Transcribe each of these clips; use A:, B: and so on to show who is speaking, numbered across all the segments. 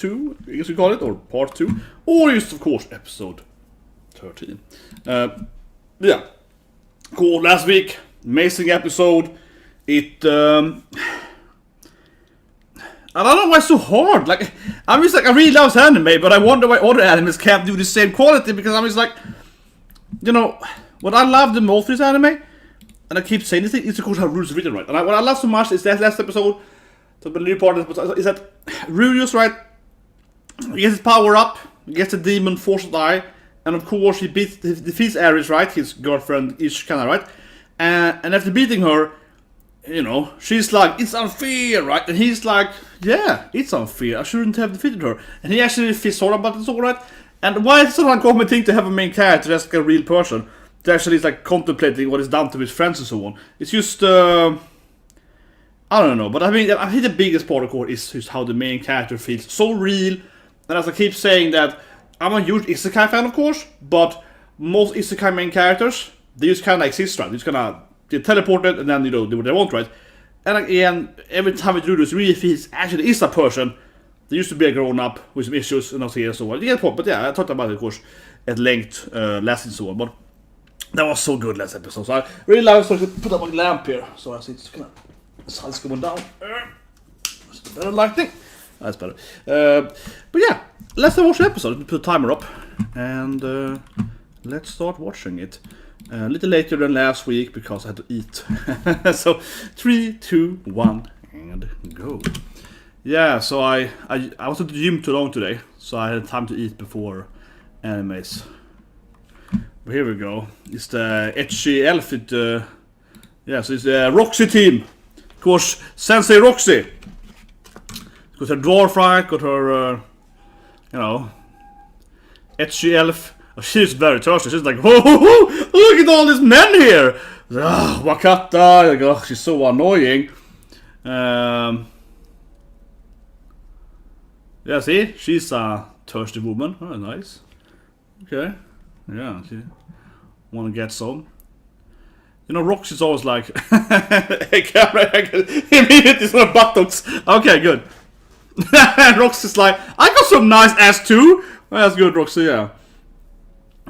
A: 2, I guess we call it, or part 2, or just of course episode 13. Yeah, cool. Last week, amazing episode. It I don't know why it's so hard. Like, I'm just like, I really love anime, but I wonder why other animes can't do the same quality, because I'm just like, you know, what I love the most is anime, and I keep saying this thing, it's of course how Rudeus is written, right? And what I love so much is that last episode, the new part of it, is that Rudeus, right, he gets his power up, he gets the demon force to die, and of course he defeats Eris, right, his girlfriend, Ishikana, right? And after beating her, you know, she's like, it's unfair, right? And he's like, yeah, it's unfair, I shouldn't have defeated her. And he actually feels sorry about it, all right? And why is it such an uncommon thing to have a main character that's like a real person that actually is like contemplating what is done to his friends and so on? It's just, I don't know, but I mean, I think the biggest part of course is just how the main character feels so real. And as I keep saying that, I'm a huge Isekai fan of course, but most Isekai main characters, they just kind of exist, right? They just kind of get teleported and then, you know, do what they want, right? And again, every time we do this, really feels actually is a person. They used to be a grown-up with some issues and not here and so on. You get the point, but yeah, I talked about it, of course, at length last and so on. But that was so good last episode. So I really love it. So I should put up my lamp here. So I see it's kind of sun's going down. Better lighting. That's better. But yeah, let's watch the episode. Put the timer up. And let's start watching it. A little later than last week because I had to eat. So 3, 2, 1, and go. Yeah, so I was at the gym too long today, so I had time to eat before animes. But here we go. It's the Ecchi Elf. Yeah, so it's the Roxy team. Of course, Sensei Roxy. Got her dwarf, right? Got her, you know, Ecchi Elf. Oh, she's very thirsty. She's like, whoa, look at all these men here. Oh, Wakata. Like, oh, she's so annoying. Yeah, see? She's a thirsty woman. Oh, nice. Okay. Yeah, she wanna get some. You know, Roxy's always like, hey, camera, immediately some buttocks. Okay, good. And Roxy's like, I got some nice ass too. Well, that's good, Roxy, yeah.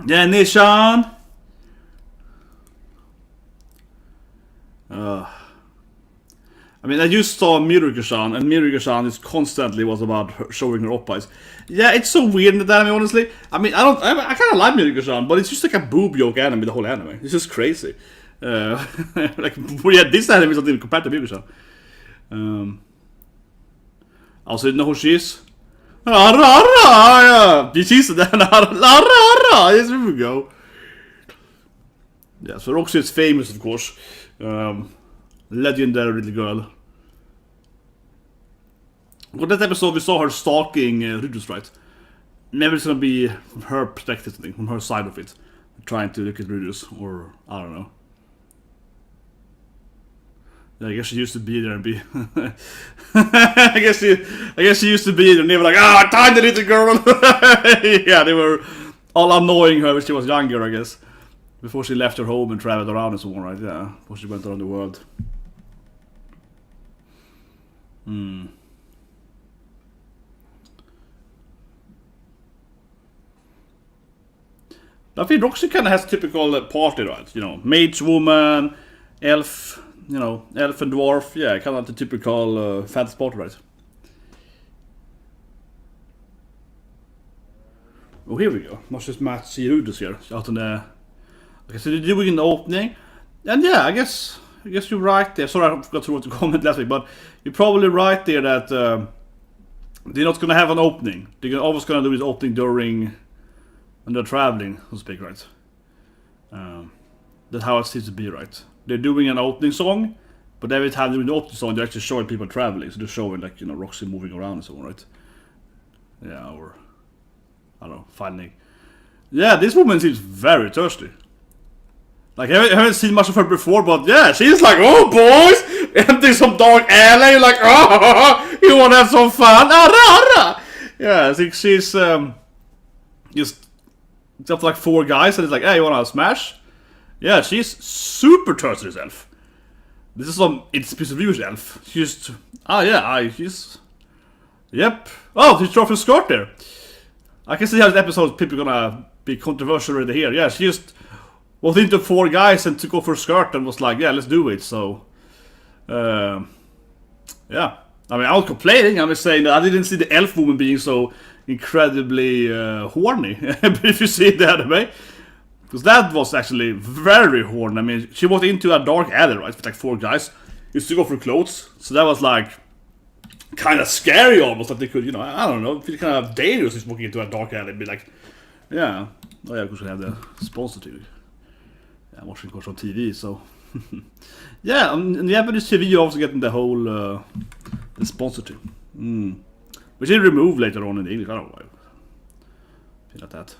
A: Yeah, Nishan. I mean, I just saw Miruko-san, and Miruko-san is constantly was about her showing her oppas. Yeah, it's so weird in the anime, honestly. I mean, I kind of like Miruko-san, but it's just like a boob joke anime, the whole anime. It's just crazy. Like, yeah, this anime is not even compared to Miruko-san. Also, you know who she is? Yeah, she's there. Yes, here we go. Yeah, so Roxy is famous, of course. Legendary little girl. Well, that episode we saw her stalking Rudues, right? Maybe it's gonna be from her perspective, I think, from her side of it, trying to look at Rudues, or I don't know. Yeah, I guess she used to be there and be. I guess she used to be there, and they were like, "Ah, tiny little girl." Yeah, they were all annoying her when she was younger, I guess, before she left her home and traveled around and so on, right? Yeah, before she went around the world. I think Roxy kind of has typical party, right? You know, mage woman, elf, you know, elf and dwarf. Yeah, kind of the typical fantasy party, right? Oh, here we go. Must just match Rudues here out on the. Okay, so they're doing an opening, and yeah, I guess you're right there. Sorry, I forgot to write a comment last week, but you're probably right there that they're not gonna have an opening. They're always gonna do this opening during when they're traveling, so to speak, right? That's how it seems to be, right? They're doing an opening song, but every time they're doing the opening song, they're actually showing people traveling. So they're showing, like, you know, Roxy moving around and so on, right? Yeah, or I don't know, finding. Yeah, this woman seems very thirsty. Like, I haven't seen much of her before, but yeah, she's like, oh, boys, empty some dark alley, like, oh, you want to have some fun? Yeah, I think she's just like 4 guys, and it's like, hey, you want to smash? Yeah, she's super thirsty herself. This is some It's Elf. She's just, she's Yep. Oh, she threw off her skirt there. I can see how this episode people gonna be controversial already here. Yeah, she just walked into 4 guys and took off her skirt and was like, yeah, let's do it. So, yeah. I mean, I was complaining. I'm just saying that I didn't see the elf woman being so incredibly horny. If you see the anime. Because that was actually very horny. I mean, she walked into a dark alley, right? With like 4 guys. Used to go for clothes. So that was like kind of scary almost. Like they could, you know, I don't know. Feel kind of dangerous just walking into a dark alley and be like, yeah. Oh yeah, because we have the sponsor too. Yeah, I'm watching course on TV, so. Yeah, in the Japanese TV you're also getting the whole the sponsor too. Which they remove later on in the English. I don't know why. Feel like that.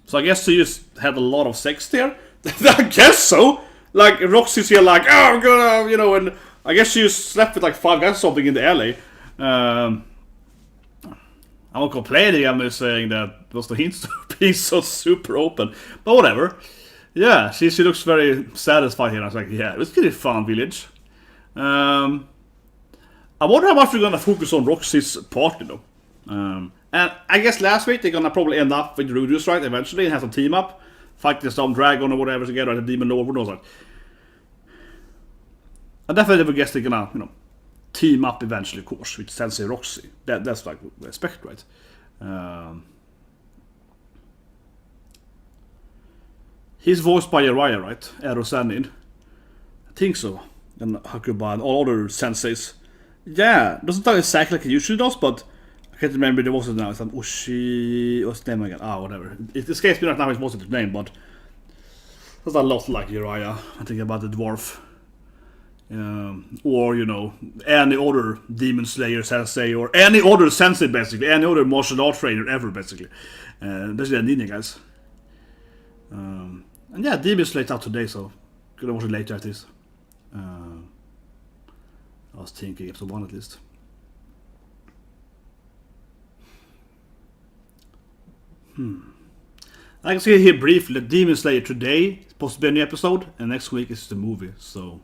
A: So I guess she just had a lot of sex there. I guess so. Like Roxy's here, like, oh, I'm gonna, you know, and I guess she just slept with like 5 guys or something in the alley. I'm not complaining. I'm just saying that was the hints to being so super open. But whatever. Yeah, she looks very satisfied here. I was like, yeah, it was pretty fun village. I wonder how much we're gonna focus on Roxy's party though. And I guess last week they're gonna probably end up with Rudues, right? Eventually, and have some team up, fight some dragon or whatever together, the demon lord, who knows like. I definitely guess they're gonna, you know, team up eventually, of course, with Sensei Roxy. That's like what we expect, right? He's voiced by Uriah, right? Erosanin. I think so. And Hakuba and all other senseis. Yeah, doesn't sound exactly like he usually does, but I can't remember the voice now. It's like Ushi. What's his name again? Whatever. It escapes me right now his voice name, but that's a lot like Uriah. I think about the dwarf. Or, you know, any other demon slayer sensei, or any other sensei basically, any other martial art trainer ever basically. Basically a ninja, guys. And yeah, Demon Slayer's out today, so gonna watch it later at least. I was thinking episode 1 at least. I can see here briefly that Demon Slayer today is supposed to be a new episode, and next week is the movie, so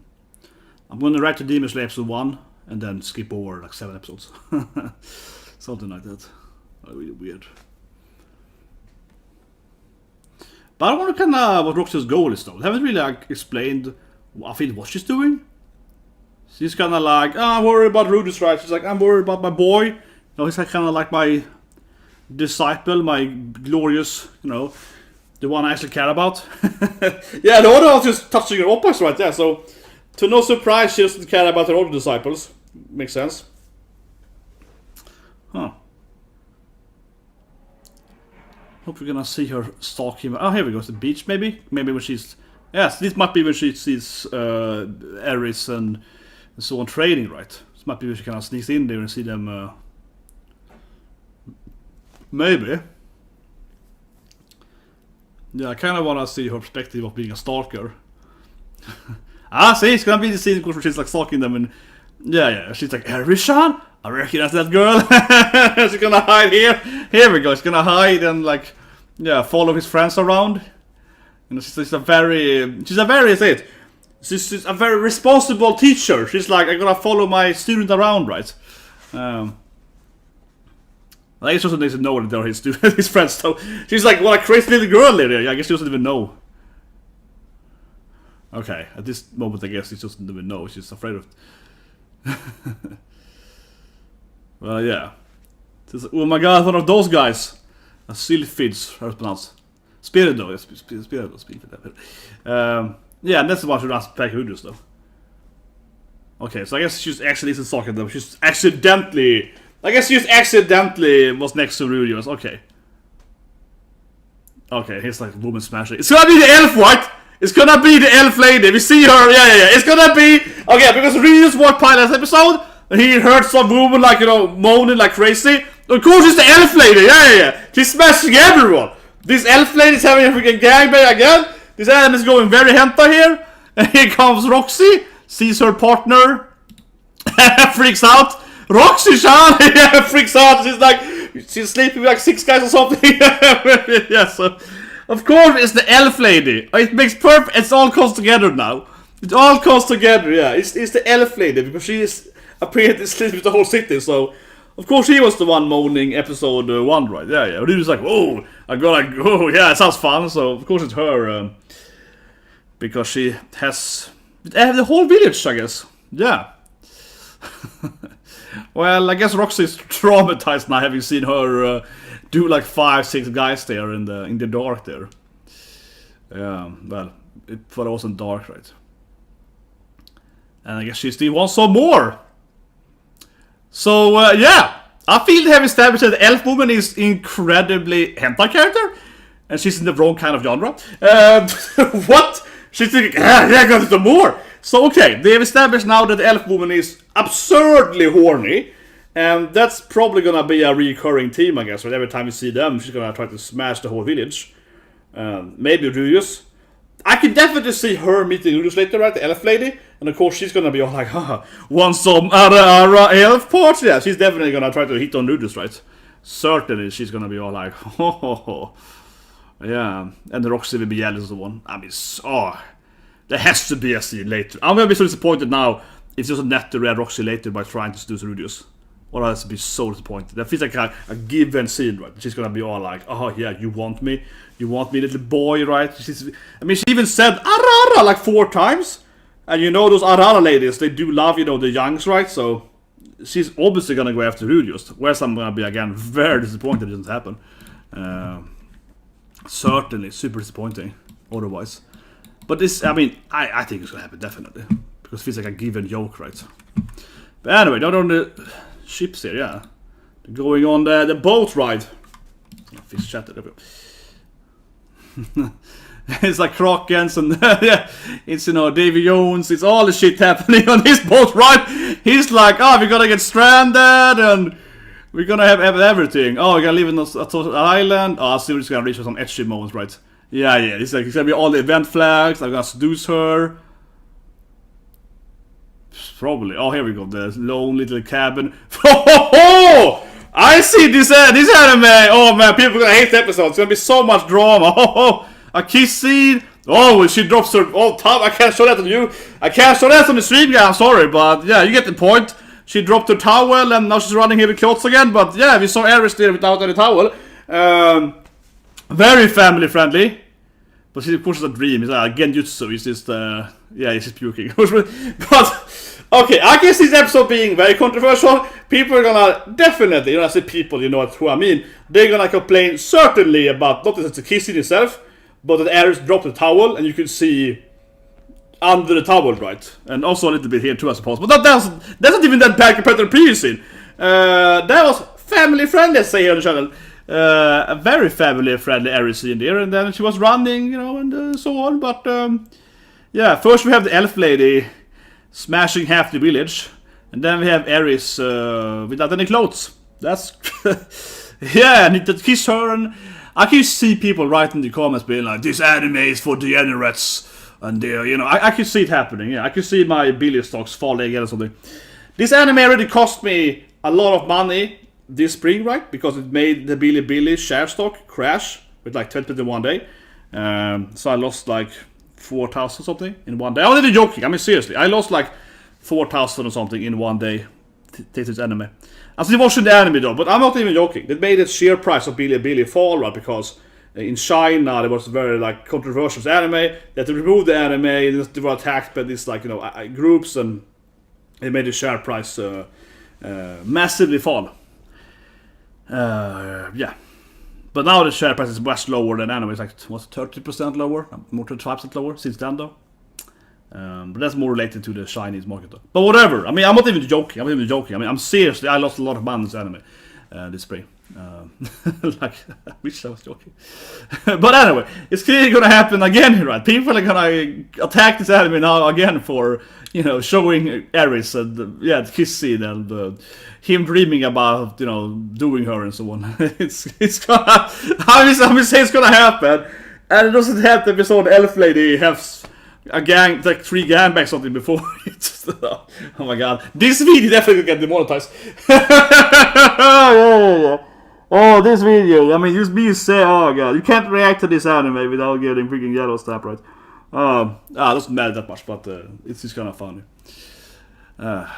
A: I'm gonna write to Demon Slayer episode 1 and then skip over like 7 episodes. Something like that. Really weird. But I wonder kind of what Roxy's goal is though. They haven't really like explained I feel what she's doing. She's kind of like, I'm worried about Rudeus, right? She's like, I'm worried about my boy. You know, he's like, kind of like my disciple, my glorious, you know, the one I actually care about. Yeah, the other one's just touching her opposite right there. So, to no surprise, she doesn't care about her other disciples. Makes sense. Huh. Hope we're gonna see her stalk him. Oh, here we go. It's the beach, maybe? Maybe when she's... Yes, this might be when she sees Eris and so on training, right? This might be when she kind of sneaks in there and see them... Maybe. Yeah, I kind of want to see her perspective of being a stalker. See, it's gonna be the scene where she's like stalking them and... Yeah, she's like, Eris-san? I recognize that girl. She's gonna hide here. Here we go. She's gonna hide and like, yeah, follow his friends around. You know, she's a very, she's a very responsible teacher. She's like, I'm gonna follow my student around, right? I guess she also doesn't know that they're his students, his friends. So she's like, what a crazy little girl there. I guess she doesn't even know. Okay, at this moment, I guess she doesn't even know. She's afraid of. Well, yeah. Oh my god, one of those guys. A Sylphids, how it's pronounced. Spirido, yes, Spirido, speak for that. Yeah, and that's the one who does back Rudeus, though. Okay, so I guess she's actually isn't stalking them. She's accidentally. I guess she just accidentally was next to Rudeus. Okay. Okay, here's like woman smashing. It's gonna be the elf, right? It's gonna be the elf lady. We see her. Yeah. It's gonna be. Okay, because Rudeus walked by last episode. And he heard some woman like, you know, moaning like crazy. Of course it's the elf lady, yeah. She's smashing everyone. This elf lady's having a freaking gangbang again. This anime is going very hentai here. And here comes Roxy. Sees her partner. Freaks out. Roxy-chan! Yeah, freaks out. She's like, she's sleeping with like 6 guys or something. Yeah, so. Of course it's the elf lady. It makes perfect, it's all comes together now. It all comes together, yeah. It's the elf lady, because she is apparently sleeping with the whole city, so of course she was the one moaning episode 1, right? Yeah. Rudues was like, oh, I go like, oh yeah, it sounds fun, so of course it's her, because she has the whole village, I guess. Yeah. Well, I guess Roxy's traumatized now, having seen her do like 5-6 guys there in the dark there. Yeah, well, it wasn't dark, right? And I guess she still wants some more. So, yeah. I feel they have established that the elf woman is incredibly hentai character. And she's in the wrong kind of genre. What? She's thinking, I got some more. So, okay. They have established now that the elf woman is absurdly horny. And that's probably gonna be a recurring theme, I guess. Right? Every time you see them, she's gonna try to smash the whole village. Maybe Rudeus. I can definitely see her meeting Rudeus later, right? The elf lady. And of course she's gonna be all like, haha, want some elf parts? Yeah, she's definitely gonna try to hit on Rudeus, right? Certainly she's gonna be all like, oh. Yeah, and the Roxy will be jealous of the one. I mean, there has to be a scene later. I'm gonna be so disappointed now if there's a net to red Roxy later by trying to seduce Rudeus. Or I'll be so disappointed. That feels like a given scene, right? She's gonna be all like, oh yeah, you want me, little boy, right? She even said Arara like 4 times. And you know those Arara ladies, they do love, the youngs, right? So she's obviously gonna go after Rudeus. Whereas I'm gonna be, again, very disappointed it doesn't happen. Certainly super disappointing otherwise. But this, I think it's gonna happen, definitely. Because it feels like a given joke, right? But anyway, not on the ships here, yeah. Going on the boat ride. Fish chat, there we go. It's like Krokens and yeah, it's Davy Jones, it's all the shit happening on this boat ride. He's like, we're gonna get stranded and we're gonna have everything. Oh, we're gonna live in an island. Oh, so we're just gonna reach some etchy moments, right? Yeah, it's like, it's gonna be all the event flags, I'm gonna seduce her. Probably. Oh, here we go, the lone little cabin. I see this anime! Oh man, people are gonna hate the episode, it's gonna be so much drama. A kiss scene. Oh, she drops her. Oh, top. I can't show that on you. I can't show that on the stream, guy. I'm sorry, but yeah, you get the point. She dropped her towel, and now she's running here with clothes again. But yeah, we saw Eris there without any towel. Very family friendly. But she, of course, is a dream. It's like genjutsu. It's just he's just puking. But okay, I can see this episode being very controversial. People are gonna definitely, I say people, who I mean. They're gonna complain certainly about not just the kissing itself, but that Eris dropped the towel, and you could see under the towel, right? And also a little bit here too, I suppose. But that's not even that bad compared to the previous scene. That was family friendly, let's say here on the channel. A very family friendly Eris scene there, and then she was running, and so on. But yeah, first we have the elf lady smashing half the village, and then we have Eris without any clothes. That's yeah, I need to kiss her, and I can see people writing in the comments being like, this anime is for degenerates, and I can see it happening. Yeah, I can see my Billy stocks falling again or something. This anime already cost me a lot of money this spring, right? Because it made the Billy share stock crash with like 20% in one day. So I lost like 4,000 something in one day. I'm not even joking. I mean, seriously, I lost like 4,000 or something in one day. Take this anime. I'm still watching the anime though, but I'm not even joking. They made the share price of Billy fall, right? Because in China there was very like controversial anime. They had to remove the anime. They were attacked by these like groups, and it made the share price massively fall. Yeah, but now the share price is much lower than anime. It's like 30% lower, more than 5% lower since then though. But that's more related to the Chinese market though. But whatever, I mean, I'm not even joking. I mean, I'm seriously, I lost a lot of money in this anime this spring. Like, I wish I was joking. But anyway, it's clearly gonna happen again, right? People are gonna attack this anime now again for, showing Eris and the kiss scene and him dreaming about, doing her and so on. it's gonna, I mean, say it's gonna happen. And it doesn't happen. We saw the elf lady have a gang, like 3 gangbangs something before. Oh my god, this video definitely gonna get demonetized. Oh, this video. I mean, just me say, oh god, you can't react to this anime without getting freaking yellow snap, right? Doesn't matter that much, but it's just kind of funny. But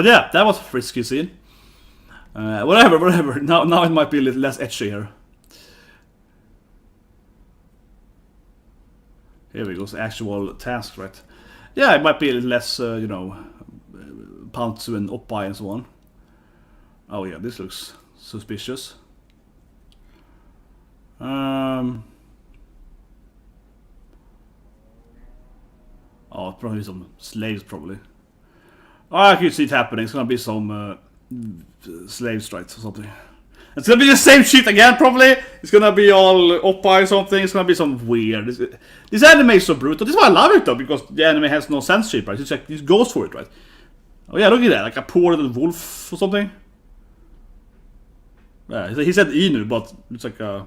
A: yeah, that was a frisky scene. Whatever. Now it might be a little less etchy here. Here we go, so actual task, right? Yeah, it might be a little less, Pantsu and Oppai and so on. Oh yeah, this looks suspicious. Oh, probably some slaves, probably. Oh, I can see it happening. It's gonna be some slave strikes or something. It's gonna be the same shit again, probably. It's gonna be all Oppai or something. It's gonna be some weird. This anime is so brutal. This is why I love it though, because the anime has no censorship, right? It's like it goes for it, right? Oh yeah, look at that, like a poor little wolf or something. Yeah, he said Inu, but it's like a.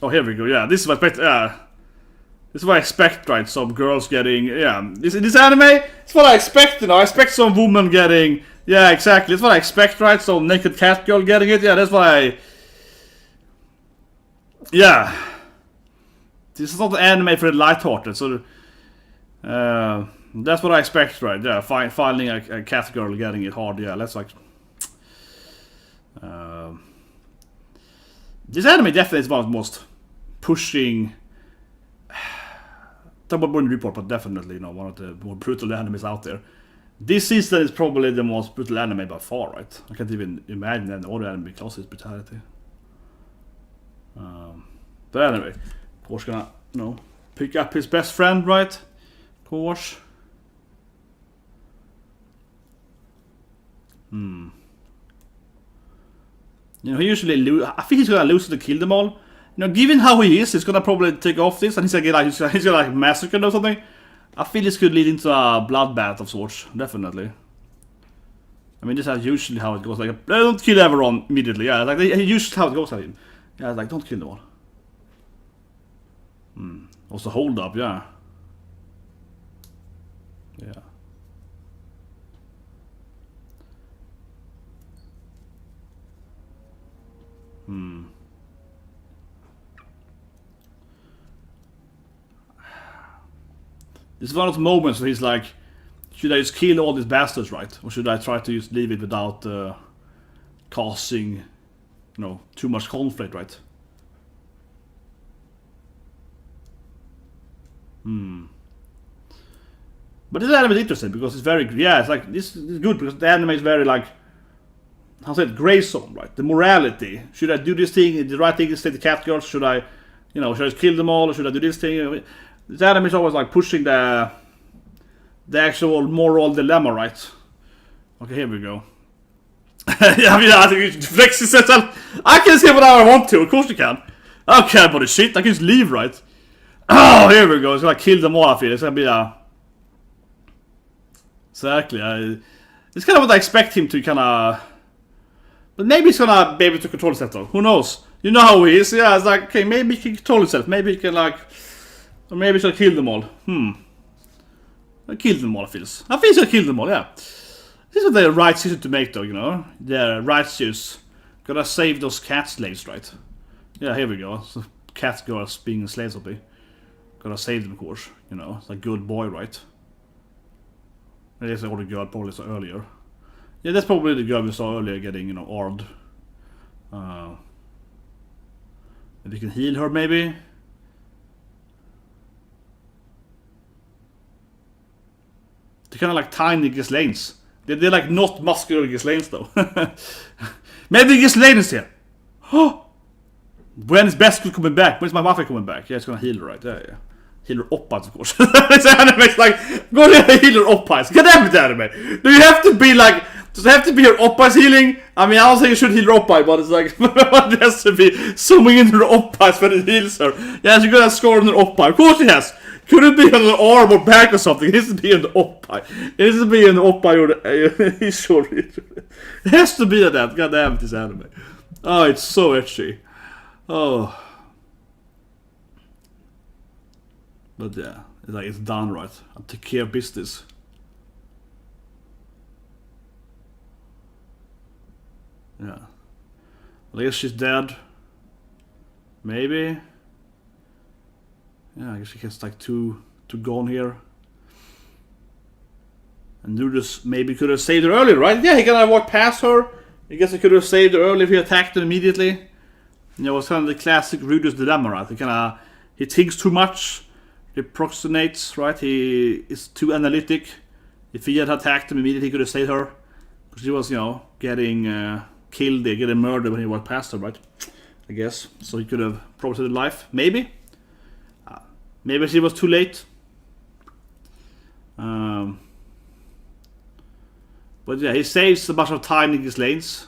A: Oh, here we go. Yeah, this is what I expect. This is what I expect, right? Some girls getting. Yeah, this anime. It's what I expect. You know, I expect some woman getting. Yeah, exactly. That's what I expect, right? Some naked cat girl getting it. Yeah, that's what I. Yeah. This is not an anime for the lighthearted, so. That's what I expect, right? Yeah, finding a cat girl getting it hard. Yeah, that's like. This anime definitely is one of the most pushing. Talk about Bonnie Report, but definitely, one of the more brutal animes out there. This season is probably the most brutal anime by far, right? I can't even imagine any other anime because it's brutality. But anyway, of course, gonna pick up his best friend, right? Of course. He usually lose. I think he's gonna lose to kill them all. Given how he is, he's gonna probably take off this, and he's gonna massacre them or something. I feel this could lead into a bloodbath of sorts, definitely. I mean, this is usually how it goes. Like, don't kill everyone immediately. Yeah, like usually how it goes. I mean, yeah, like don't kill them all. Also, hold up, yeah. Yeah. This is one of those moments where he's like, should I just kill all these bastards, right? Or should I try to just leave it without causing, too much conflict, right? But this anime is interesting because it's very, it's like, this is good because the anime is very like, how say it, gray zone, right? The morality. Should I do this thing? The right thing is to take the cat girls? Should I, should I just kill them all? Or should I do this thing? This anime is always like pushing the actual moral dilemma, right? Okay, here we go. I think it flexes itself. I can say whatever I want to, of course you can. I don't care about the shit, I can just leave, right? Oh, here we go, it's gonna kill them all, I feel. It's gonna be a... Exactly, it's kind of what I expect him to kinda... But maybe he's gonna be able to control himself though, who knows? You know how he is, yeah, it's like, okay, maybe he can control himself, maybe he can like... Or maybe he's gonna kill them all, I killed them all, I feel he's gonna kill them all, yeah. This is the right decision to make though, They're righteous. Gotta save those cat slaves, right? Yeah, here we go. So cat girls being slaves of me. Gotta save them, of course, It's a good boy, right? I guess the older girl probably saw earlier. Yeah, that's probably the girl we saw earlier getting, armed. Maybe we can heal her, maybe? They're kind of like tiny Ghislaines. They're like not muscular Ghislaines though. Maybe Ghislaine is here. When is Beskul coming back? When's my mafia coming back? Yeah, it's gonna heal her, right? Yeah. Heal her oppas, of course. This anime's like, go to heal her oppas. Get damn it, anime. Do you have to be like, does it have to be her oppas healing? I mean, I don't think you should heal her oppai, but it's like, it has to be zooming into her oppas when it heals her. Yeah, she's gonna score on her oppai. Of course she has. Could it be on the arm or back or something? It has to be on the oppai. It has to be on the oppai or the... Sure. It has to be on that. God damn it, this anime. Oh, it's so etchy. Oh. But yeah, it's like, it's done right. I'll take care of business. Yeah. I guess she's dead. Maybe. Yeah, I guess she gets like two gone here. And Rudeus maybe could have saved her earlier, right? Yeah, he kind of walked past her. I guess he could have saved her earlier if he attacked her immediately. You know, it's kind of the classic Rudeus dilemma, right? He thinks too much, he procrastinates, right? He is too analytic. If he had attacked him immediately, he could have saved her. Because she was, you know, getting killed, getting murdered when he walked past her, right? I guess. So he could have probably saved her life. Maybe. Maybe she was too late. But yeah, he saves a bunch of time in his lanes.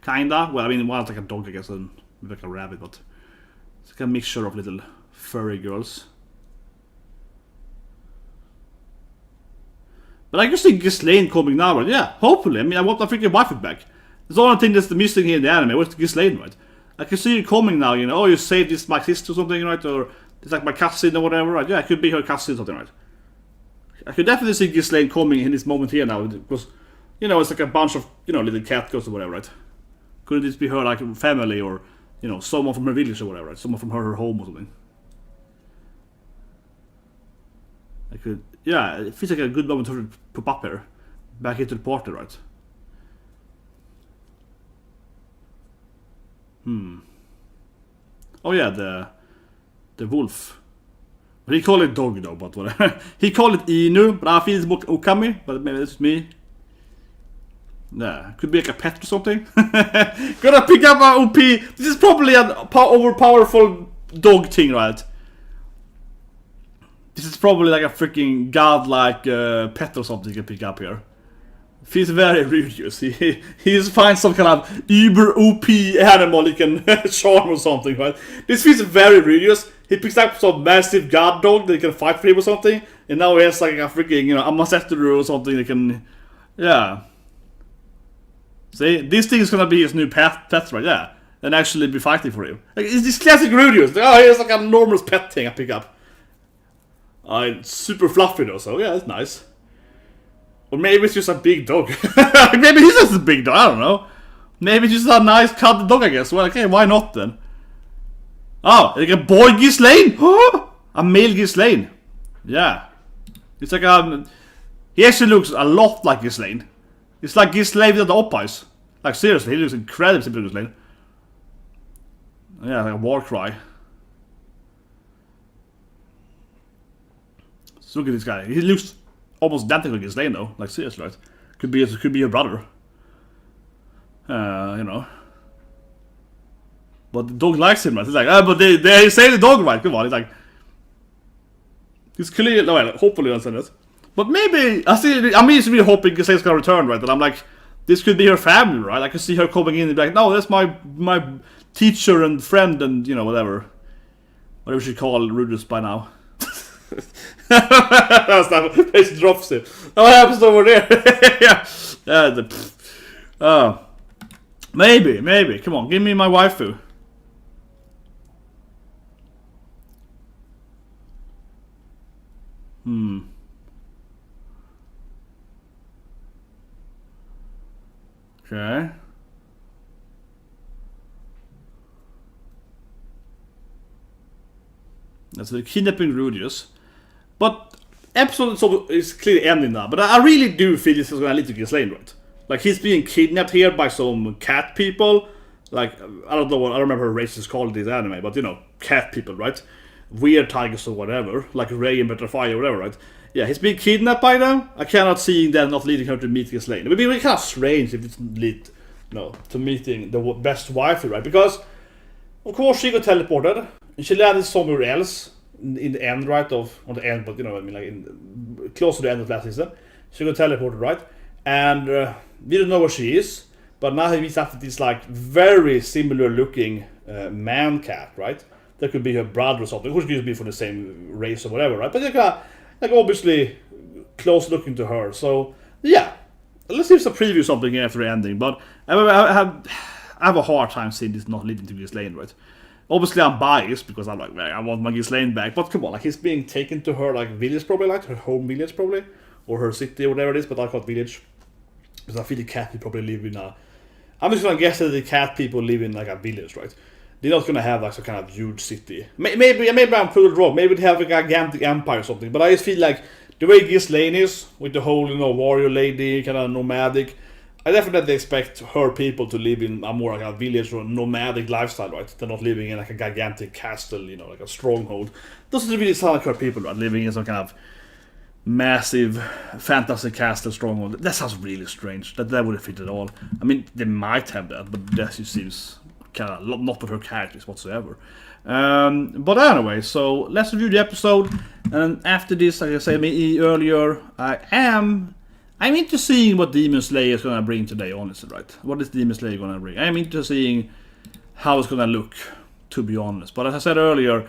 A: Kinda. Well, I mean, one like a dog, I guess, and like a rabbit, but it's like a mixture of little furry girls. But I can see Ghislaine coming now, right? Yeah, hopefully. I mean, I want my freaking wife back. That's the only thing that's missing here in the anime. What's Ghislaine, right? I can see you coming now, you know. Oh, you saved this my sister or something, right? Or it's like my cousin or whatever, right? Yeah, it could be her cousin or something, right? I could definitely see Ghislaine coming in this moment here now, because, you know, it's like a bunch of, you know, little cat girls or whatever, right? Couldn't this be her, like, family or, you know, someone from her village or whatever, right? Someone from her home or something. I could, yeah, it feels like a good moment to pop up here. Back into the party, right? Oh yeah, the wolf. But he called it dog though, but whatever. He called it Inu, but I feel it's more Okami, but maybe that's me. Yeah, could be like a pet or something. Gonna pick up a OP. This is probably an overpowerful dog thing, right? This is probably like a freaking godlike pet or something you can pick up here. Feels very Rudeus. He just finds some kind of uber OP animal he can charm or something, right? This feels very Rudeus. He picks up some massive god dog that he can fight for him or something, and now he has like a freaking, you know, a Masetteru or something that can, yeah. See, this thing is gonna be his new pet, right? Yeah, and actually be fighting for him. Like, it's this classic Rudeus. Oh, here's like an enormous pet thing I pick up. It's super fluffy though, so yeah, it's nice. Or maybe it's just a big dog. Maybe he's just a big dog, I don't know. Maybe it's just a nice cuddly dog, I guess. Well, okay, why not then? Oh, like a boy Ghislaine! A male Ghislaine. Yeah. It's like he actually looks a lot like Ghislaine. It's like Ghislaine without the op-eyes. Like seriously, he looks incredibly similar to Ghislaine. Yeah, like a war cry. So look at this guy. He looks almost identical to Ghislaine though. Like seriously, right? Could be your brother. You know. But the dog likes him, right? He's like, but they say the dog, right? Come on, he's like, he's clearly, no, well, hopefully that's it. But maybe I'm just really hoping Ghislaine's gonna return, right? And I'm like, this could be her family, right? I could see her coming in and be like, no, that's my teacher and friend and, you know, whatever we should call Rudeus by now. That's not face drops it. Oh, what happens over there? Yeah. Maybe. Come on, give me my waifu. Okay. That's the kidnapping Rudeus. But episode is clearly ending now. But I really do feel this is going to lead to Ghislaine, right? Like, he's being kidnapped here by some cat people. Like, I don't know what, I don't remember her race is called in this anime, but you know, cat people, right? Weird tigers or whatever, like Ray and Butterfly or whatever, right? Yeah, he's being kidnapped by them. I cannot see them not leading her to meet Ghislaine. It would be really kind of strange if it's lead, to meeting the best waifu, right? Because, of course, she got teleported, and she landed somewhere else in the end, right? On the end, but you know what I mean, like close to the end of last season. She got teleported, right? And we don't know where she is, but now he meets after this like very similar looking man cat, right? That could be her brother or something, which could be from the same race or whatever, right? But like obviously close looking to her. So yeah, let's see if it's a preview something after the ending. But I have a hard time seeing this not leading to Ghislaine, right? Obviously I'm biased because I'm like, man, I want my Ghislaine back. But come on, like he's being taken to her like village probably, like her home village probably, or her city or whatever it is. But I call it village because I feel the cat people probably live in a. I'm just gonna guess that the cat people live in like a village, right? they're not gonna have like some kind of huge city. Maybe I'm proved wrong. Maybe they have a gigantic empire or something. But I just feel like the way Ghislaine is with the whole warrior lady, kind of nomadic. I definitely expect her people to live in a more like a village or nomadic lifestyle, right? They're not living in like a gigantic castle, like a stronghold. Doesn't really sound like her people, right? Living in some kind of massive fantasy castle stronghold. That sounds really strange. That wouldn't fit at all. I mean, they might have that, but that just seems kind of not of her characters whatsoever. But anyway, so let's review the episode. And after this, like I said earlier, I'm into seeing what Demon Slayer is gonna bring today. Honestly, right? What is Demon Slayer gonna bring? I'm into seeing how it's gonna look. To be honest, but as I said earlier.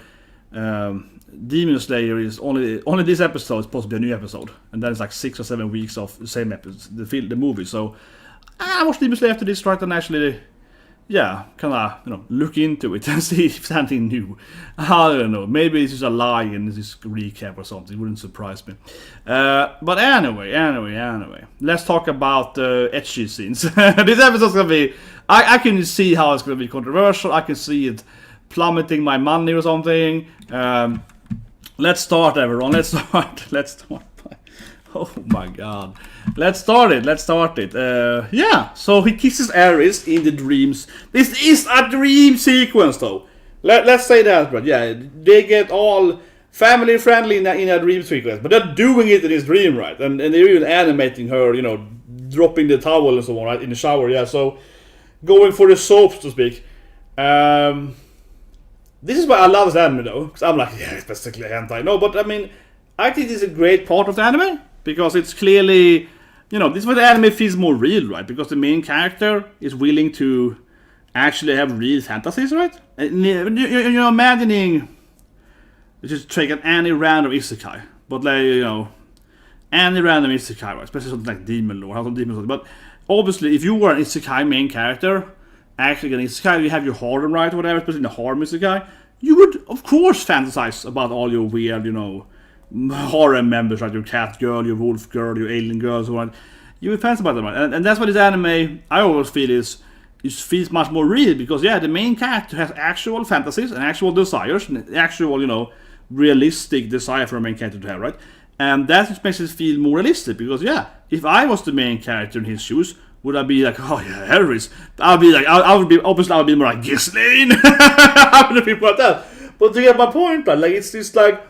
A: Demon Slayer is only this episode is supposed to be a new episode, and then it's like 6 or 7 weeks of the same episode, the movie. So I watched Demon Slayer after this, right, and actually, kind of look into it and see if something new. I don't know, maybe it's just a lie in this recap or something. It wouldn't surprise me. But anyway, let's talk about ecchi scenes. This episode's gonna be. I can see how it's gonna be controversial. I can see it plummeting my money or something. Let's start, everyone. Let's start. Oh my god. Let's start it. So he kisses Eris in the dreams. This is a dream sequence, though. Let's say that, but they get all family friendly in a dream sequence, but they're doing it in his dream, right? And they're even animating her, dropping the towel and so on, right, in the shower. So going for the soap, so to speak. This is why I love this anime, though, because I'm like, it's basically hentai. No, but I mean, I think this is a great part of the anime, because it's clearly, this is where the anime feels more real, right? Because the main character is willing to actually have real fantasies, right? And you're imagining, just take any random isekai, but like, any random isekai, right? Especially something like Demon Lord, House of Demons, but obviously, if you were an isekai main character, actually an isekai, you have your harem, right, or whatever, especially in the harem isekai, you would, of course, fantasize about all your weird, harem members, like your cat girl, your wolf girl, your alien girl, so on. You would fantasize about them, right? And that's what this anime, I always feel, it feels much more real, because, the main character has actual fantasies and actual desires, and actual, realistic desire for a main character to have, right? And that just makes it feel more realistic, because, if I was the main character in his shoes, would I be like, Eris? I would be more like Ghislaine. I wouldn't be like that. But to get my point, right? Like, it's just like,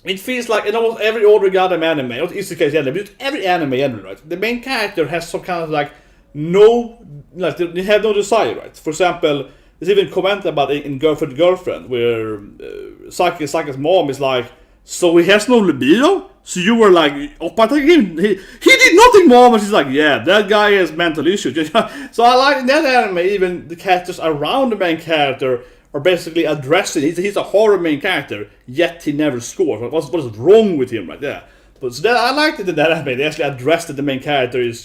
A: it feels like in almost every other goddamn anime, not Isekai anime, but every anime anime, right? The main character has some kind of they have no desire, right? For example, there's even comment about it in Girlfriend, where Saki's mom is like, so he has no libido? So you were like, but he did nothing, mom. And she's like, that guy has mental issues. So I like in that anime, even the characters around the main character are basically addressing. He's a horror main character, yet he never scores. What is wrong with him right there? But so that, I liked it in that anime. They actually addressed that the main character is,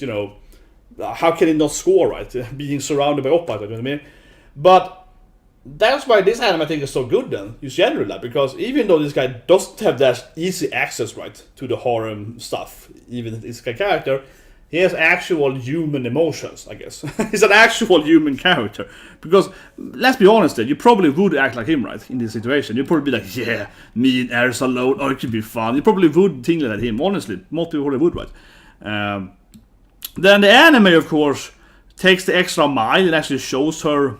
A: how can he not score, right? Being surrounded by oppa, you know what I mean? But that's why this anime I think is so good then, you generally, because even though this guy doesn't have that easy access, right, to the harem stuff, even this guy character, he has actual human emotions, I guess. He's an actual human character. Because, let's be honest then, you probably would act like him, right, in this situation. You'd probably be like, me and Eris alone, it could be fun. You probably would think like him, honestly. Most people probably would, right? Then the anime, of course, takes the extra mile and actually shows her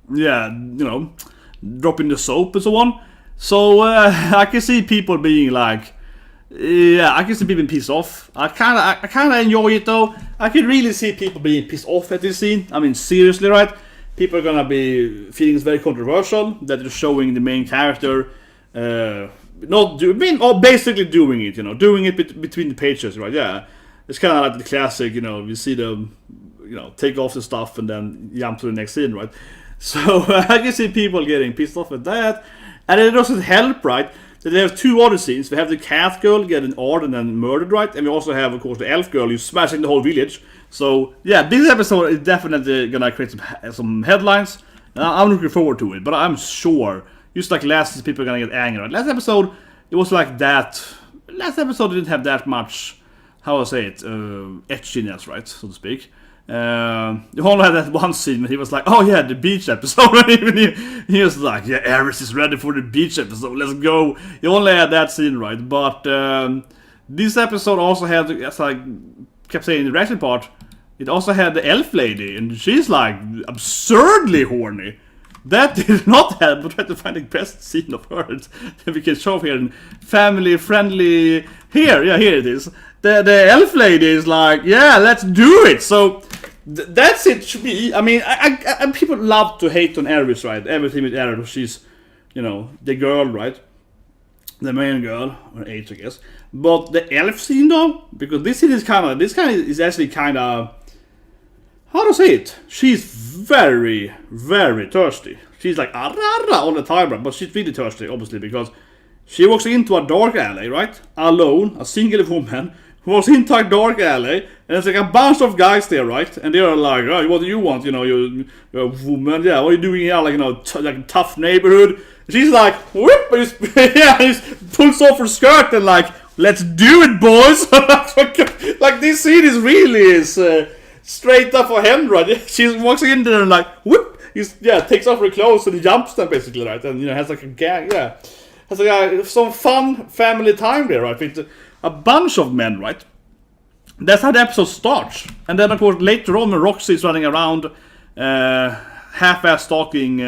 A: dropping the soap and so on. So I can see people being like, I can see people being pissed off. I kinda enjoy it though. I can really see people being pissed off at this scene. I mean, seriously, right? People are gonna be feeling it's very controversial that they're showing the main character basically doing it, doing it between the pages, right? Yeah, it's kind of like the classic, you see them, take off the stuff and then jump to the next scene, right? So I can see people getting pissed off at that. And it doesn't help, right, that they have two other scenes. We have the cat girl getting odd and then murdered, right? And we also have, of course, the elf girl who's smashing the whole village. So, this episode is definitely gonna create some headlines. I'm looking forward to it, but I'm sure, just like last season, people are gonna get angry. Right? Last episode, it was like that. Last episode didn't have that much, how I say it, etchiness, right, so to speak. You only had that one scene where he was like, oh yeah, the beach episode. And even he was like, yeah, Eris is ready for the beach episode, let's go. You only had that scene, right? But this episode also had, as I kept saying in the reaction part, it also had the elf lady, and she's like absurdly horny. That did not help, but try to find the best scene of hers that we can show here in family friendly. Here it is. The elf lady is like, yeah, let's do it. So that's it to me. I mean, I people love to hate on Eris, right? Everything with Eris, she's, you know, the girl, right? The main girl, or H, I guess. But the elf scene though, because this is actually kind of, how to say it? She's very, very thirsty. She's like all the time, right? But she's really thirsty, obviously, because she walks into a dark alley, right? Alone, a single woman walks into a dark alley, and there's like a bunch of guys there, right? And they're like, oh, what do you want? You know, you're a woman, yeah. What are you doing here? Like, you know, like tough neighborhood. She's like, whoop, and just pulls off her skirt and like, let's do it, boys. Like this scene is straight up for him, right? She walks in there and like, whoop, takes off her clothes and he jumps them basically, right? And, you know, has like a gang, has like some fun family time there, right? With a bunch of men, right? That's how the episode starts. And then, of course, later on when Roxy is running around, half-ass stalking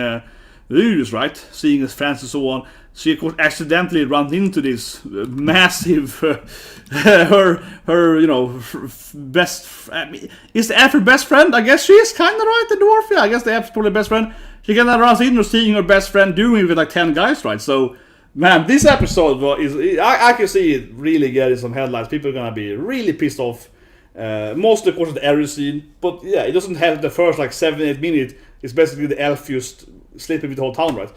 A: Rudeus, right? Seeing his friends and so on. She, of course, accidentally runs into this massive, her, you know, best. Is the elf her best friend? I guess she is kind of right, the dwarf. Yeah, I guess the elf's probably best friend. She kind of runs into seeing her best friend doing it with like 10 guys, right? So, man, this episode I can see it really getting some headlines. People are gonna be really pissed off. Mostly, of course, the Eris scene, but yeah, it doesn't have the first like 7-8 minutes. It's basically the elf just sleeping with the whole town, right?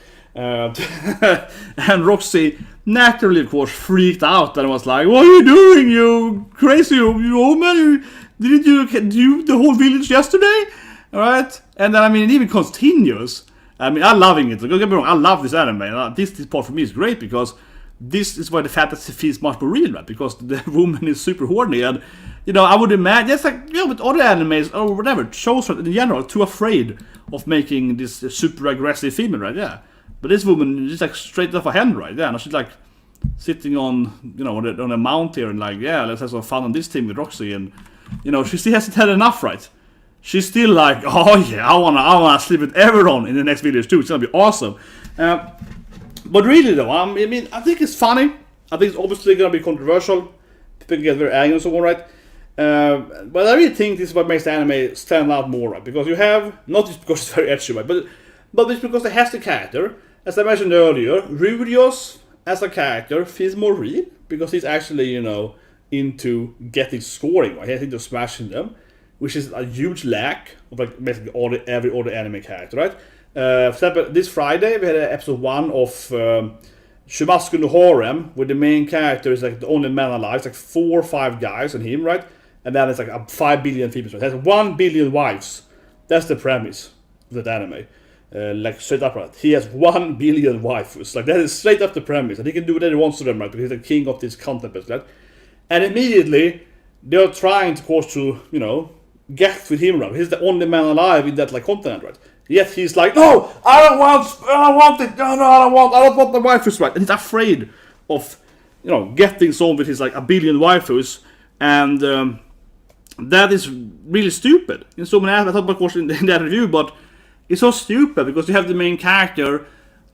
A: And Roxy naturally, of course, freaked out and was like, "What are you doing, you crazy you old man? Didn't you do the whole village yesterday?" All right, and then I mean, it even continues. I mean, I'm loving it. Don't get me wrong, I love this anime. This part for me is great because this is where the fantasy feels much more real, right? Because the woman is super horny, and you know, I would imagine, it's like, you know, with other animes or whatever, shows in general too afraid of making this super aggressive female, right? Yeah, but this woman is like straight off a hand, right? Yeah, and she's like sitting on, you know, on a mount here and like, yeah, let's have some fun on this team with Roxy, and you know, she still hasn't had enough, right? She's still like, oh yeah, I wanna sleep with everyone in the next videos too. It's gonna be awesome. But really though, I mean, I think it's funny. I think it's obviously gonna be controversial. People get very angry and so on, right? But I really think this is what makes the anime stand out more, right? Because you have, not just because it's very ecchi, right? But it's because it has the character. As I mentioned earlier, Rudeus as a character feels more real because he's actually, you know, into getting scoring, right? He's into smashing them, which is a huge lack of like basically every other anime character, right? For example, this Friday we had episode 1 of Shumasuku no Harem, where the main character is like the only man alive. It's like 4 or 5 guys and him, right? And then it's like 5 billion females. Right? It has 1 billion wives. That's the premise of that anime. Like straight up, right? He has 1 billion waifus. Like that is straight up the premise, and he can do whatever he wants to them, right? Because he's the king of this content, right? And immediately they're trying, of course, to, you know, get with him, right? He's the only man alive in that like continent, right? Yet he's like, no, I don't want it. No, I don't want the waifus, right? And he's afraid of, you know, getting some with his like 1 billion waifus, and that is really stupid. In so many aspects, I thought, of course, in that review, but it's so stupid because you have the main character.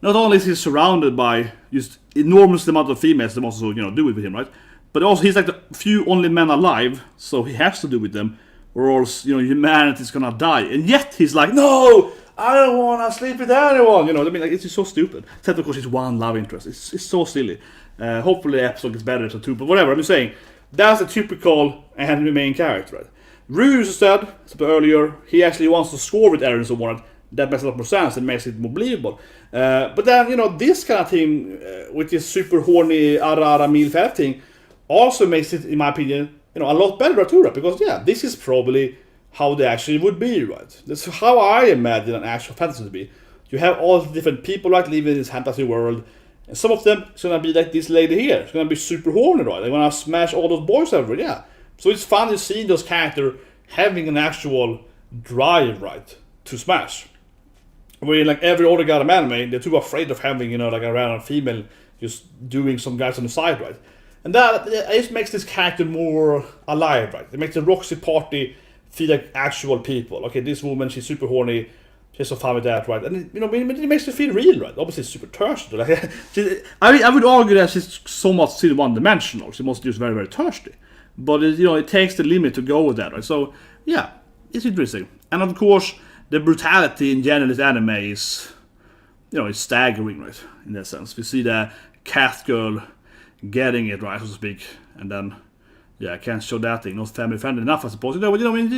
A: Not only is he surrounded by just enormous amount of females that also, you know, do it with him, right? But also he's like the few only men alive, so he has to do with them, or else, you know, humanity's gonna die. And yet he's like, no, I don't wanna sleep with anyone. You know what I mean? Like, it's just so stupid. Except of course it's one love interest. It's so silly. Hopefully the episode gets better episode 2, but whatever. I'm just saying that's a typical anime main character, right? Rudeus instead, as I said earlier, he actually wants to score with Eren and so on. That makes a lot more sense and makes it more believable. But then, you know, this kind of thing, with this super horny Arara Milf thing, also makes it, in my opinion, you know, a lot better too, right? Because yeah, this is probably how they actually would be, right? That's how I imagine an actual fantasy to be. You have all the different people, right, living in this fantasy world, and some of them is gonna be like this lady here. It's gonna be super horny, right? They're gonna smash all those boys everywhere, yeah. So it's fun to see those characters having an actual drive, right, to smash. Where like every other god of anime, they're too afraid of having, you know, like a random female just doing some guys on the side, right? And that it just makes this character more alive, right? It makes the Roxy party feel like actual people. Okay, this woman, she's super horny, she has some fun with that, right? And it, you know, it makes her feel real, right? Obviously, it's super thirsty. Like, I would argue that she's somewhat still one-dimensional. She must be just very, very thirsty. But you know, it takes the limit to go with that, right? So yeah, it's interesting. And of course, the brutality in general in this anime is, you know, it's staggering, right? In that sense, we see the cat girl getting it, right, so to speak, and then yeah, I can't show that thing, not family friendly enough, I suppose. You know, but you know, I mean,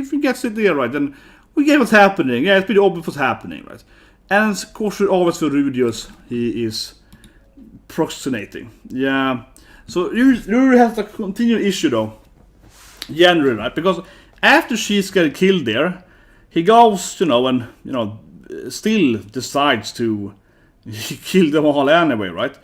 A: if you get it there, right, then we get what's happening. Yeah, it's pretty obvious what's happening, right? And of course, always for Rudeus, he is procrastinating. Yeah. So Ruru has a continued issue though, generally, right? Because after she's getting killed there, he goes, you know, and you know, still decides to kill them all anyway, right?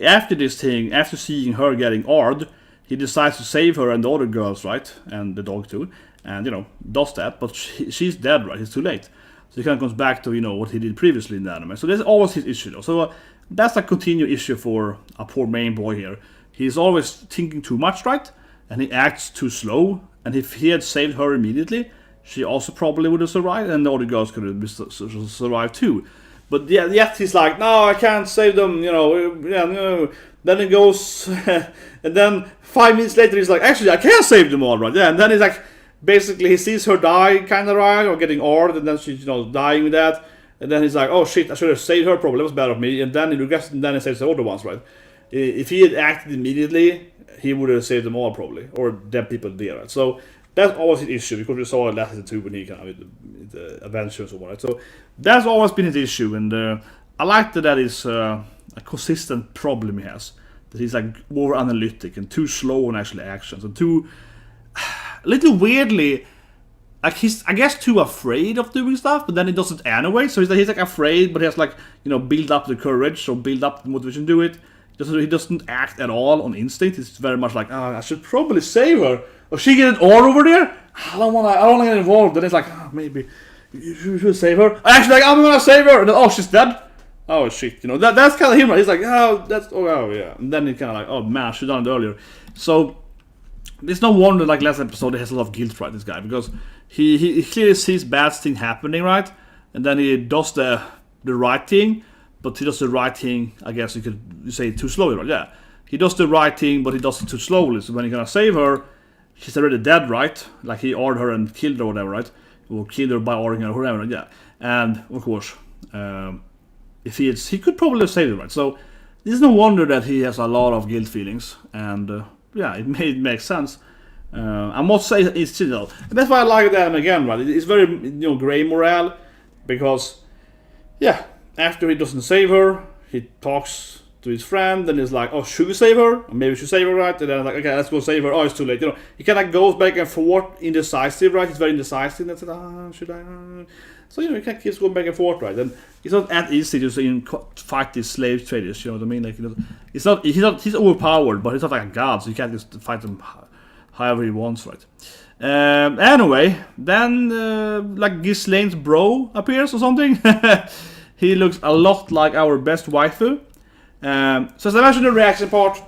A: After this thing, after seeing her getting Ard, he decides to save her and the other girls, right? And the dog too. And, you know, does that, but she's dead, right? It's too late. So he kind of comes back to, you know, what he did previously in the anime. So there's always his issue, though. So that's a continued issue for a poor main boy here. He's always thinking too much, right? And he acts too slow. And if he had saved her immediately, she also probably would have survived, and the other girls could have survived too. But yeah, yet he's like, no, I can't save them, you know, yeah, no. Then he goes, and then 5 minutes later he's like, actually, I can save them all, right? Yeah, and then he's like, basically he sees her die, kind of, right, or getting Ard, and then she's, you know, dying with that. And then he's like, oh shit, I should have saved her, probably, that was bad of me. And then he regrets, and then he saves the other ones, right? If he had acted immediately, he would have saved them all, probably, or dead people there, right? So that's always his issue, because we saw it last season too when he kind of with the adventures or what, right? So that's always been his issue, and I like that is a consistent problem he has. That he's like over analytic and too slow on actually actions, and too a little weirdly, like he's, I guess, too afraid of doing stuff, but then he does it anyway. So he's like afraid, but he has like, you know, build up the courage or build up the motivation to do it. He doesn't act at all on instinct. It's very much like, oh, I should probably save her. Or she get it all over there? I don't want to get involved. And it's like, oh, maybe you should save her. Actually, like, I'm gonna save her. And then, oh, she's dead. Oh shit, you know, that's kind of him, right? He's like, oh yeah. And then he kind of like, oh man, I should have done it earlier. So it's no wonder, like last episode, he has a lot of guilt, right? This guy, because he clearly sees bad thing happening, right? And then he does the right thing, but he does the right thing, I guess you could say, too slowly, right? Yeah, he does the right thing, but he does it too slowly. So when he's gonna save her, she's already dead, right? Like he ordered her and killed her or whatever, right? Or killed her by ordering her or whatever, yeah. And of course, if he could probably have saved her, right? So there's no wonder that he has a lot of guilt feelings, and yeah, it makes sense. I must say it's, you know, and that's why I like that again, right? It's very, you know, gray morale, because yeah, after he doesn't save her, he talks to his friend, and he's like, oh, should we save her? Or maybe we should save her, right? And then like, okay, let's go save her. Oh, it's too late. You know, he kind of goes back and forth, indecisive, right? He's very indecisive. And said, should I? So, you know, he kind of keeps going back and forth, right? And it's not that easy to fight these slave traders. You know what I mean? Like, you know, it's not. He's overpowered, but he's not like a god, so you can't just fight him however he wants, right? Anyway, then like Ghislaine's bro appears or something. He looks a lot like our best waifu. So as I mentioned in the reaction part,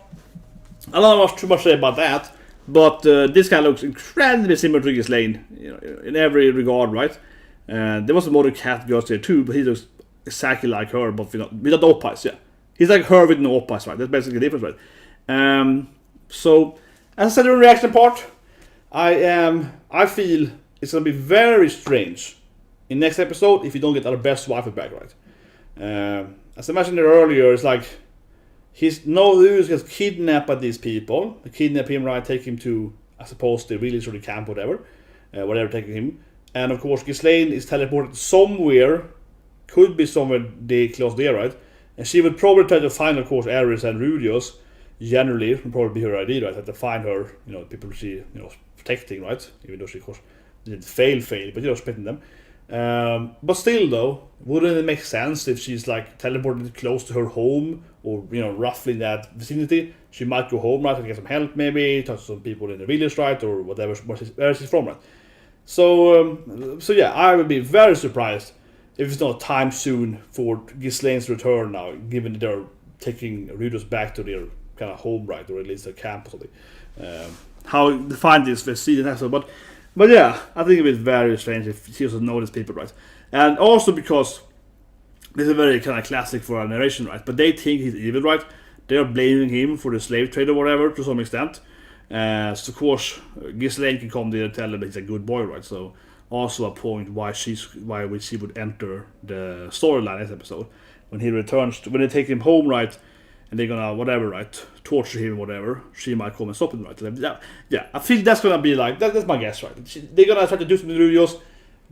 A: I don't know too much to say about that, but this guy looks incredibly similar to Ghislaine, you know, in every regard, right? There was some other cat girls there too, but he looks exactly like her, but without the oppies, yeah. He's like her with no oppies, right? That's basically the difference, right? So, as I said in the reaction part, I feel it's gonna be very strange in next episode if you don't get our best waifu back, right? As I mentioned earlier, it's like Rudeus gets kidnapped by these people. They kidnap him, right? Take him to, I suppose, the really sort of camp, whatever taking him. And of course, Ghislaine is teleported somewhere, could be somewhere close there, right? And she would probably try to find, of course, Eris and Rudeus. Generally, would probably be her idea, right? To find her, you know, people she, you know, protecting, right? Even though she, of course, didn't fail, but you know, spitting them. But still, though, wouldn't it make sense if she's like teleported close to her home, or you know, roughly in that vicinity? She might go home, right, and get some help, maybe talk to some people in the village, right, or whatever, where she's from, right? So yeah, I would be very surprised if it's not time soon for Ghislaine's return now, given that they're taking Rudeus back to their kind of home, right, or at least their camp or something. How defined this season episode, but yeah, I think it would be very strange if she doesn't know these people, right? And also because this is very kind of classic for our narration, right? But they think he's evil, right? They're blaming him for the slave trade or whatever to some extent. So of course, Ghislaine can come there and tell him that he's a good boy, right? So also a point why she would enter the storyline this episode when he returns, when they take him home, right? And they're gonna whatever, right? Torture him, whatever. She might come and stop him, right? Yeah. I feel that's gonna be like that's my guess, right? They're gonna try to do something Rudeus.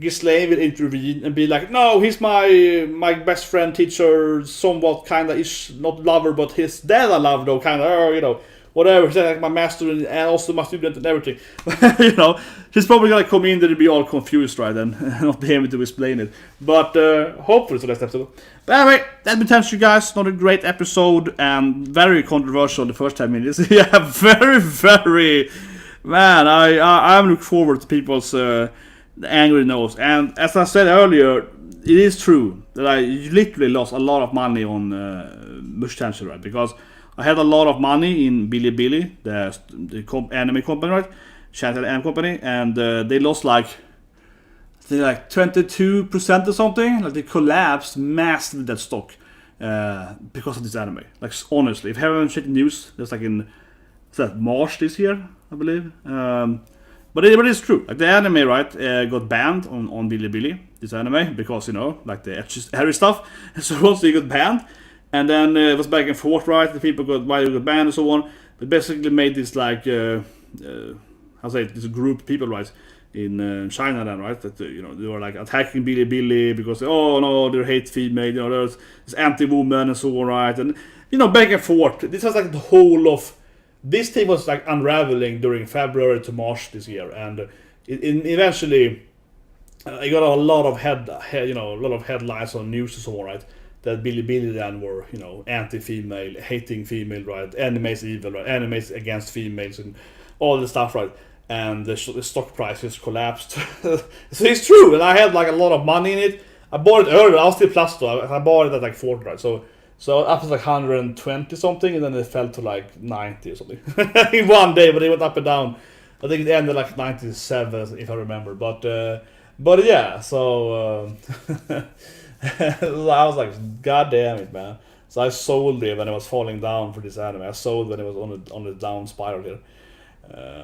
A: Ghislaine will intervene and be like, no, he's my best friend, teacher, somewhat kinda ish, not lover, but his dad I love though, kinda, you know. Whatever, he's like my master and also my student and everything. You know, he's probably gonna come in there and be all confused, right, and not be able to explain it. But hopefully it's the next episode. But anyway, that's been thanks to you guys. Not a great episode and very controversial the first 10 minutes. Yeah, very man. I'm looking forward to people's angry nose. And as I said earlier, it is true that I literally lost a lot of money on Mushoku Tensei, right, because I had a lot of money in Bilibili, the anime company, right? Channel anime company, and they lost like 22% or something. Like they collapsed massively that stock because of this anime. Like honestly, if you haven't checked the news, that's like in March this year, I believe. But it's true. Like the anime, right, got banned on Bilibili. This anime because like the Harry stuff. So once they got banned. And then it was back and forth, right? The people why they got banned and so on. They basically made this like, this group of people, right, in China then, right? That they were like attacking Bilibili because they're hate female, there's anti-woman and so on, right? And back and forth. This was like the whole of this thing was like unraveling during February to March this year, and eventually it got a lot of headlines on news and so on, right? That Bilibili then were, anti-female, hating female, right? Animes evil, right? Animes against females and all this stuff, right? And the stock prices collapsed. So it's true, and I had like a lot of money in it. I bought it earlier. I was still plus though. I bought it at like 40, right? So up to like 120 something, and then it fell to like 90 or something in one day. But it went up and down. I think it ended like 97, if I remember. But yeah. So. I was like, God damn it, man. So I sold it when it was falling down for this anime. I sold when it was on the down spiral here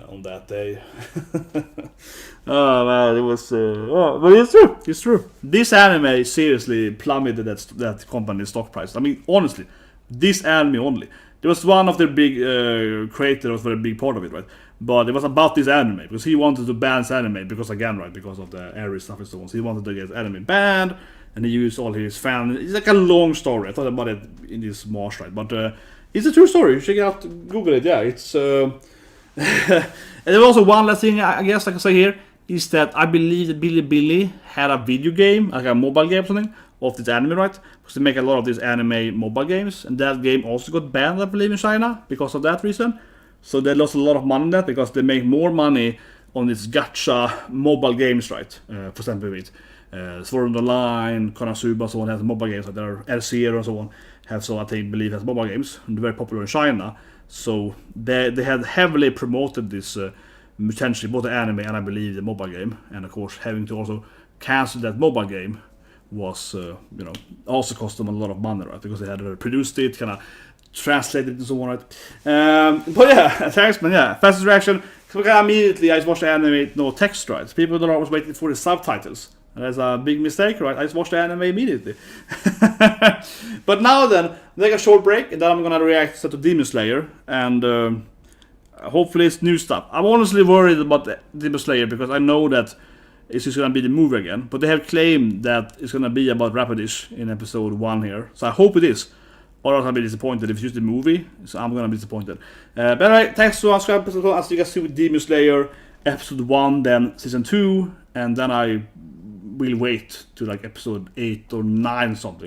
A: on that day. Oh man, it was. But it's true. This anime seriously plummeted that company's stock price. I mean, honestly, this anime only. There was one of their big creators was a very big part of it, right? But it was about this anime because he wanted to ban this anime because of the Eris stuff and so on. So he wanted to get anime banned. And he used all his fans. It's like a long story. I thought about it in this March, right? But it's a true story. Check it out. Google it. Yeah, it's. And there's also one last thing I guess I can say here is that I believe that Bilibili had a video game, like a mobile game or something, of this anime, right? Because they make a lot of these anime mobile games, and that game also got banned, I believe, in China because of that reason. So they lost a lot of money on that because they make more money on these gacha mobile games, right? For example, with Sword on the Line, Konosuba, so on has mobile games like there, LCR and so on have so I believe has mobile games, and they're very popular in China. So they had heavily promoted this potentially both the anime and I believe the mobile game, and of course having to also cancel that mobile game was also cost them a lot of money, right? Because they had produced it, kind of translated it and so on, right? But yeah, thanks man. Yeah, fastest reaction. Immediately I just watched the anime, no text, right? People don't always waiting for the subtitles. And that's a big mistake, right? I just watched the anime immediately. But now then, take a short break, and then I'm gonna react to Demon Slayer, and hopefully it's new stuff. I'm honestly worried about Demon Slayer because I know that it's just gonna be the movie again, but they have claimed that it's gonna be about Rapidish in episode 1 here, so I hope it is. Or else I'll be disappointed if it's just the movie, so I'm gonna be disappointed. But anyway, thanks for watching episode 1. As you guys see with Demon Slayer, episode 1, then season 2, and then I will wait to like episode 8 or 9 something.